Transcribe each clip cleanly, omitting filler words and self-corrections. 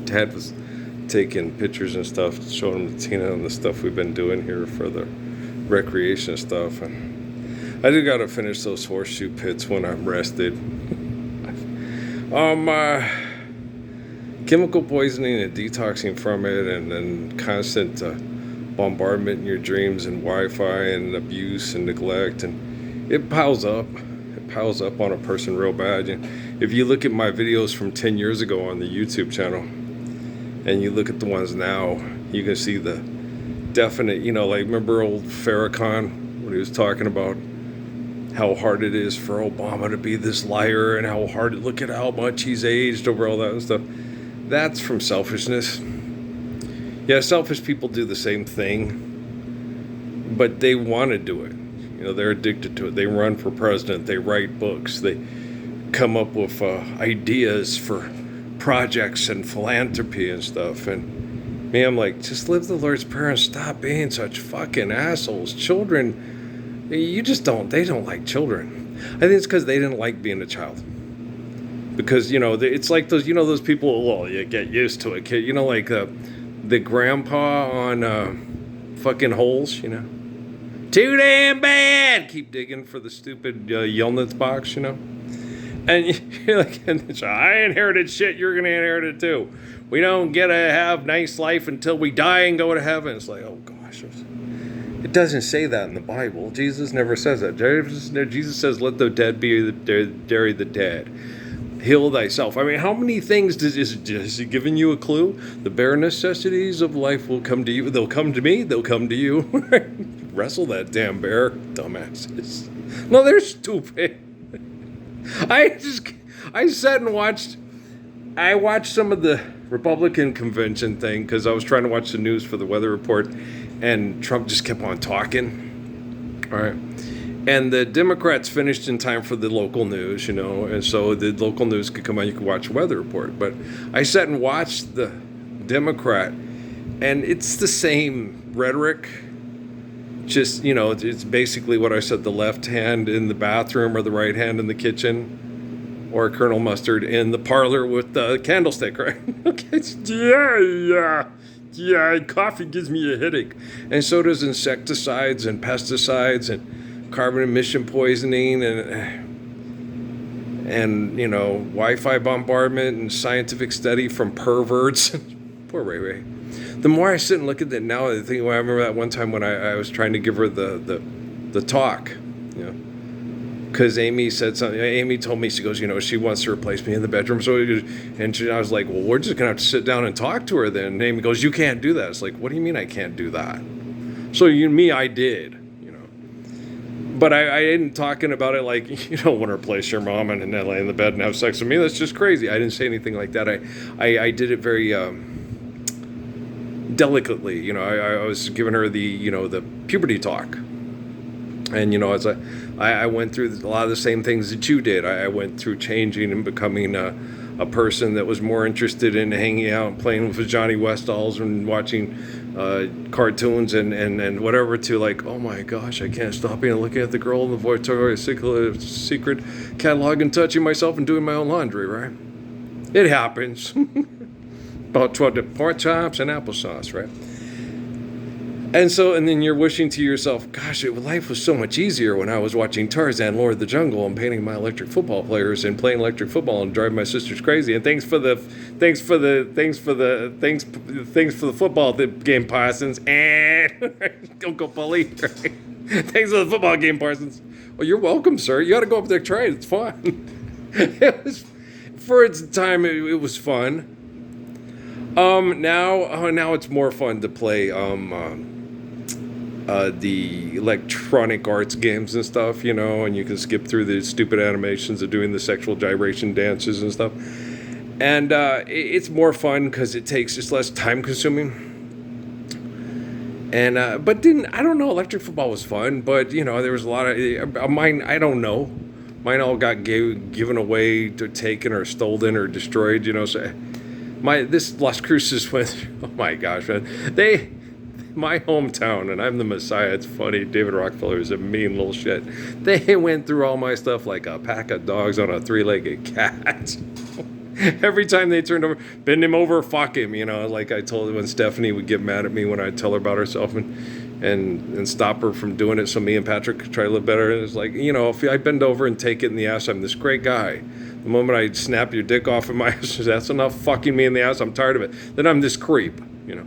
Dad was taking pictures and stuff, showing them to Tina and the stuff we've been doing here for the recreation stuff. And I do gotta finish those horseshoe pits when I'm rested. Chemical poisoning and detoxing from it, and then constant bombardment in your dreams and Wi-Fi and abuse and neglect, and it piles up. It piles up on a person real bad. And if you look at my videos from 10 years ago on the YouTube channel, and you look at the ones now, you can see the definite, like remember old Farrakhan when he was talking about how hard it is for Obama to be this liar and how hard, look at how much he's aged over all that stuff. That's from selfishness. Yeah, selfish people do the same thing, but they want to do it. They're addicted to it. They run for president. They write books. They come up with ideas for projects and philanthropy and stuff. And me, I'm like, just live the Lord's Prayer and stop being such fucking assholes. Children, they don't like children. I think it's because they didn't like being a child. Because, it's like those people, well, you get used to it, kid. Like the grandpa on fucking Holes, Too damn bad! Keep digging for the stupid Yelnats box, And you're like, I inherited shit, you're going to inherit it too. We don't get to have nice life until we die and go to heaven. It's like, oh gosh. It doesn't say that in the Bible. Jesus never says that. Jesus says, let the dead bury the dead. Heal thyself. I mean, how many things is he giving you a clue? The bare necessities of life will come to you. They'll come to me. They'll come to you. Wrestle that damn bear, dumbasses. No, they're stupid. I sat and watched some of the Republican convention thing because I was trying to watch the news for the weather report, and Trump just kept on talking. All right. And the Democrats finished in time for the local news, and so the local news could come on, you could watch a weather report. But I sat and watched the Democrat, and it's the same rhetoric. Just, it's basically what I said, the left hand in the bathroom or the right hand in the kitchen, or Colonel Mustard in the parlor with the candlestick, right? Okay, yeah, coffee gives me a headache. And so does insecticides and pesticides and carbon emission poisoning and Wi-Fi bombardment and scientific study from perverts. Poor Ray Ray. The more I sit and look at that now, I remember that one time when I was trying to give her the talk, because Amy said something. Amy told me, she goes, she wants to replace me in the bedroom. So, I was like, well, we're just gonna have to sit down and talk to her then. And Amy goes, you can't do that. It's like, what do you mean I can't do that? So I did. But I didn't talking about it like, you don't want to replace your mom and then lay in the bed and have sex with me. That's just crazy. I didn't say anything like that. I did it very delicately. I was giving her the puberty talk. And, as I went through a lot of the same things that you did. I went through changing and becoming a person that was more interested in hanging out and playing with Johnny West dolls and watching cartoons and whatever, to like, oh my gosh, I can't stop looking at the girl in the Victoria's Secret catalog and touching myself and doing my own laundry, right? It happens. About 12 pork chops and applesauce, right? And then you're wishing to yourself, gosh, life was so much easier when I was watching Tarzan, Lord of the Jungle, and painting my electric football players and playing electric football and driving my sisters crazy. And thanks for the football game, Parsons. And don't go bully. Thanks for the football game, Parsons. Well, you're welcome, sir. You got to go up there and try it. It's fun. It was, for its time, it was fun. Now it's more fun to play the electronic arts games and stuff, and you can skip through the stupid animations of doing the sexual gyration dances and stuff. And it's more fun because it's less time consuming. And but I don't know, electric football was fun, but there was a lot of mine. I don't know, mine all got given away, or taken, or stolen, or destroyed. So this Las Cruces went. Oh my gosh, man! My hometown, and I'm the Messiah. It's funny. David Rockefeller is a mean little shit. They went through all my stuff like a pack of dogs on a three-legged cat. Every time they turned over, bend him over, fuck him. You know, like I told her when Stephanie would get mad at me when I tell her about herself and stop her from doing it. So me and Patrick could try to live better. And it's like, you know, if I bend over and take it in the ass, I'm this great guy. The moment I snap your dick off of my ass, that's enough fucking me in the ass. I'm tired of it. Then I'm this creep, you know.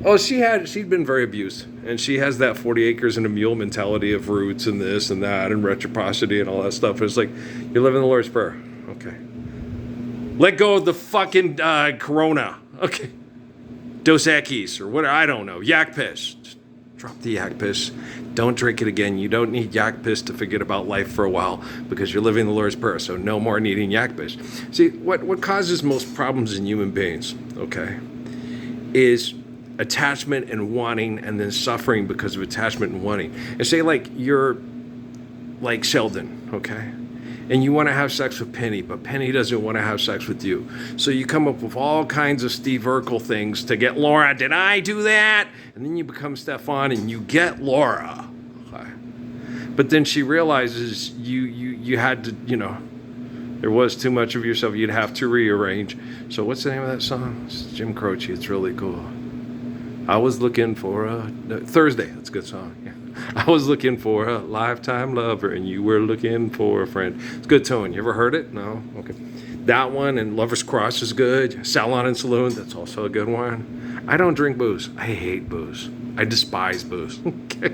Oh, she'd been very abused, and she has that 40 acres and a mule mentality of roots and this and that and reciprocity and all that stuff. It's like, you live in the Lord's Prayer. Okay. Let go of the fucking Corona. Okay. Dos Equis or what, I don't know. Yak piss. Just drop the yak piss. Don't drink it again. You don't need yak piss to forget about life for a while because you're living the Lord's Prayer. So no more needing yak piss. See, what causes most problems in human beings, okay, is attachment and wanting, and then suffering because of attachment and wanting. And say like you're like Sheldon, okay? And you want to have sex with Penny, but Penny doesn't want to have sex with you. So you come up with all kinds of Steve Urkel things to get Laura. Did I do that? And then you become Stefan and you get Laura. Okay. But then she realizes you had to, you know, there was too much of yourself. You'd have to rearrange. So what's the name of that song? It's Jim Croce. It's really cool. I was looking for a Thursday. That's a good song. Yeah. I was looking for a lifetime lover, and you were looking for a friend. It's a good tone. You ever heard it? No? Okay. That one and Lover's Cross is good. Salon and Saloon, that's also a good one. I don't drink booze. I hate booze. I despise booze. Okay.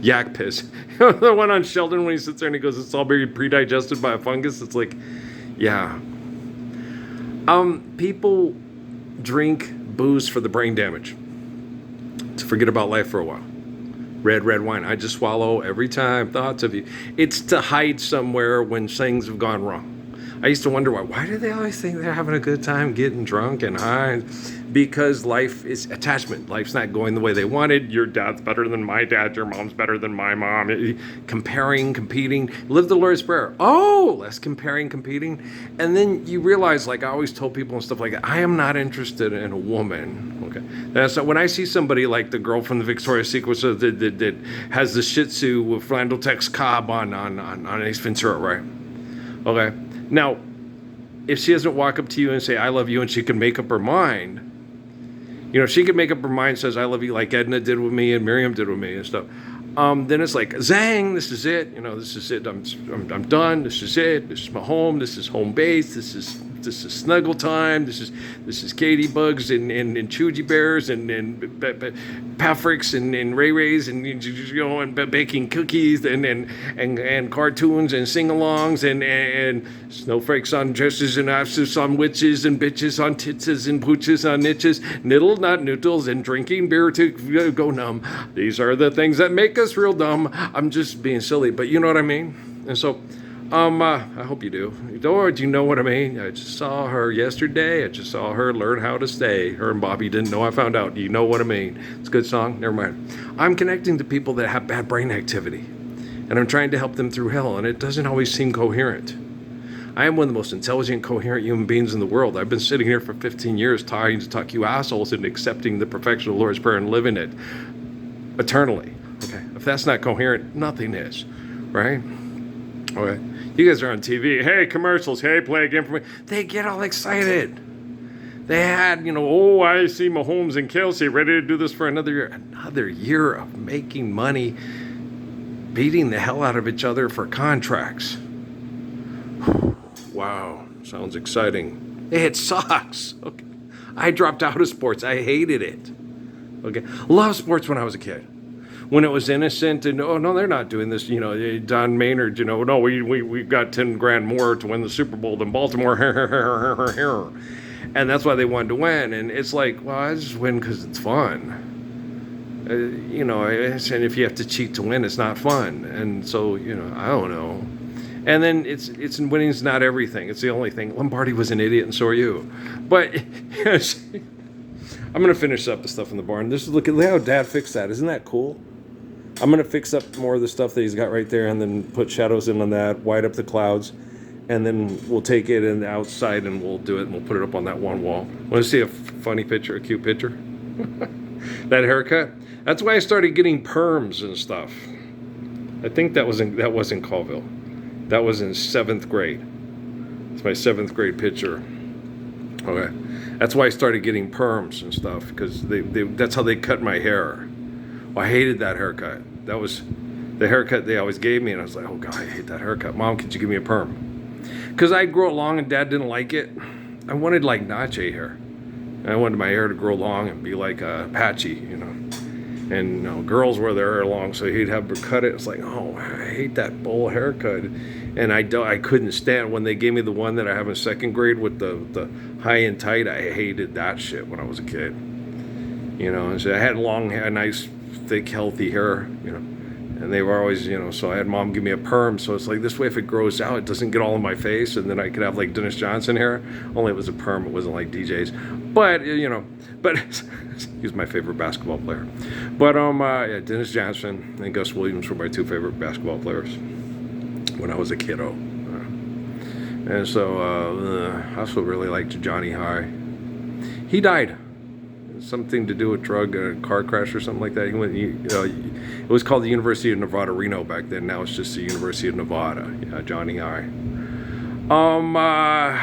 Yak piss. The one on Sheldon when he sits there and he goes, it's all being pre-digested by a fungus. It's like, yeah. People drink booze for the brain damage, to forget about life for a while. Red wine. I just swallow every time. Thoughts of you. It's to hide somewhere when things have gone wrong. I used to wonder why do they always think they're having a good time getting drunk and high? Because life is attachment. Life's not going the way they wanted. Your dad's better than my dad. Your mom's better than my mom. Comparing, competing. Live the Lord's Prayer. Oh, less comparing, competing. And then you realize, like I always told people and stuff like that, I am not interested in a woman. Okay. That's when I see somebody like the girl from the Victoria's Secret that has the Shih Tzu with Flannel Tex Cobb on Ace Ventura, right? Okay. Now, if she doesn't walk up to you and say, I love you, and she can make up her mind, you know, she could make up her mind, says, I love you, like Edna did with me and Miriam did with me and stuff. Then it's like, zang, this is it. You know, this is it. I'm done. This is it. This is my home. This is home base. This is snuggle time. This is Katie Bugs and Chuji Bears and Paffricks and Ray Rays and, you know, and baking cookies and cartoons and sing-alongs and snowflakes on dresses and asses on witches and bitches on titses and pooches on niches, niddle not noodles and drinking beer to go numb. These are the things that make us real dumb. I'm just being silly, but you know what I mean? And so I hope you do. Or do you know what I mean? I just saw her yesterday. I just saw her learn how to stay. Her and Bobby didn't know I found out. You know what I mean? It's a good song. Never mind. I'm connecting to people that have bad brain activity. And I'm trying to help them through hell. And it doesn't always seem coherent. I am one of the most intelligent, coherent human beings in the world. I've been sitting here for 15 years trying to talk you assholes into accepting the perfection of the Lord's Prayer and living it eternally. Okay. If that's not coherent, nothing is. Right? Okay. You guys are on TV. Hey, commercials. Hey, play again for me. They get all excited. They had, you know, oh, I see Mahomes and Kelsey ready to do this for another year. Another year of making money, beating the hell out of each other for contracts. Wow. Sounds exciting. It sucks. Okay. I dropped out of sports. I hated it. Okay. Loved sports when I was a kid. When it was innocent and, oh, no, they're not doing this, you know, Don Maynard, you know, no, we got 10 grand more to win the Super Bowl than Baltimore. And that's why they wanted to win. And it's like, well, I just win because it's fun. You know, and if you have to cheat to win, it's not fun. And so, you know, I don't know. And then it's winning's not everything. It's the only thing. Lombardi was an idiot and so are you. But I'm going to finish up the stuff in the barn. Look how Dad fixed that. Isn't that cool? I'm going to fix up more of the stuff that he's got right there and then put shadows in on that, white up the clouds, and then we'll take it in outside and we'll do it and we'll put it up on that one wall. Want to see a funny picture, a cute picture? That haircut? That's why I started getting perms and stuff. I think that was in Colville. That was in 7th grade. It's my 7th grade picture. Okay. That's why I started getting perms and stuff, because that's how they cut my hair. Well, I hated that haircut. That was the haircut they always gave me, and I was like, oh God, I hate that haircut. Mom, could you give me a perm? Because I'd grow it long and Dad didn't like it. I wanted like Nache hair. I wanted my hair to grow long and be like Apache, you know. And you know, girls wear their hair long, so he'd have her cut it. It's like, oh, I hate that bowl haircut. And I couldn't stand when they gave me the one that I have in 2nd grade with the high and tight. I hated that shit when I was a kid. You know, and so I had long hair, nice, thick, healthy hair, you know. And they were always, you know, so I had Mom give me a perm. So it's like, this way, if it grows out, it doesn't get all in my face. And then I could have like Dennis Johnson hair. Only it was a perm. It wasn't like DJ's. But, you know, he's my favorite basketball player. But, yeah, Dennis Johnson and Gus Williams were my 2 favorite basketball players when I was a kiddo. And so I also really liked Johnny High. He died. Something to do with drug, a car crash or something like that. It was called the University of Nevada, Reno back then. Now it's just the University of Nevada. Yeah, Johnny High. A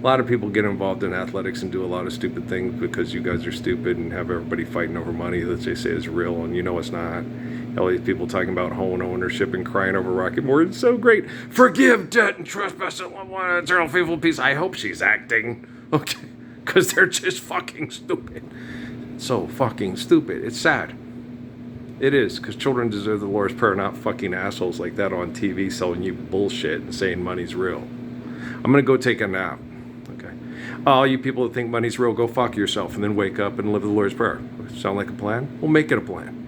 lot of people get involved in athletics and do a lot of stupid things because you guys are stupid and have everybody fighting over money that they say is real, and you know it's not. All these people talking about home ownership and crying over Rocket Mortgage. It's so great. Forgive debt and trespass and one eternal faithful peace. I hope she's acting. Okay. Because they're just fucking stupid. So fucking stupid. It's sad. It is, because children deserve the Lord's Prayer, not fucking assholes like that on TV selling you bullshit and saying money's real. I'm going to go take a nap. Okay. All you people that think money's real, go fuck yourself and then wake up and live the Lord's Prayer. Sound like a plan? We'll make it a plan.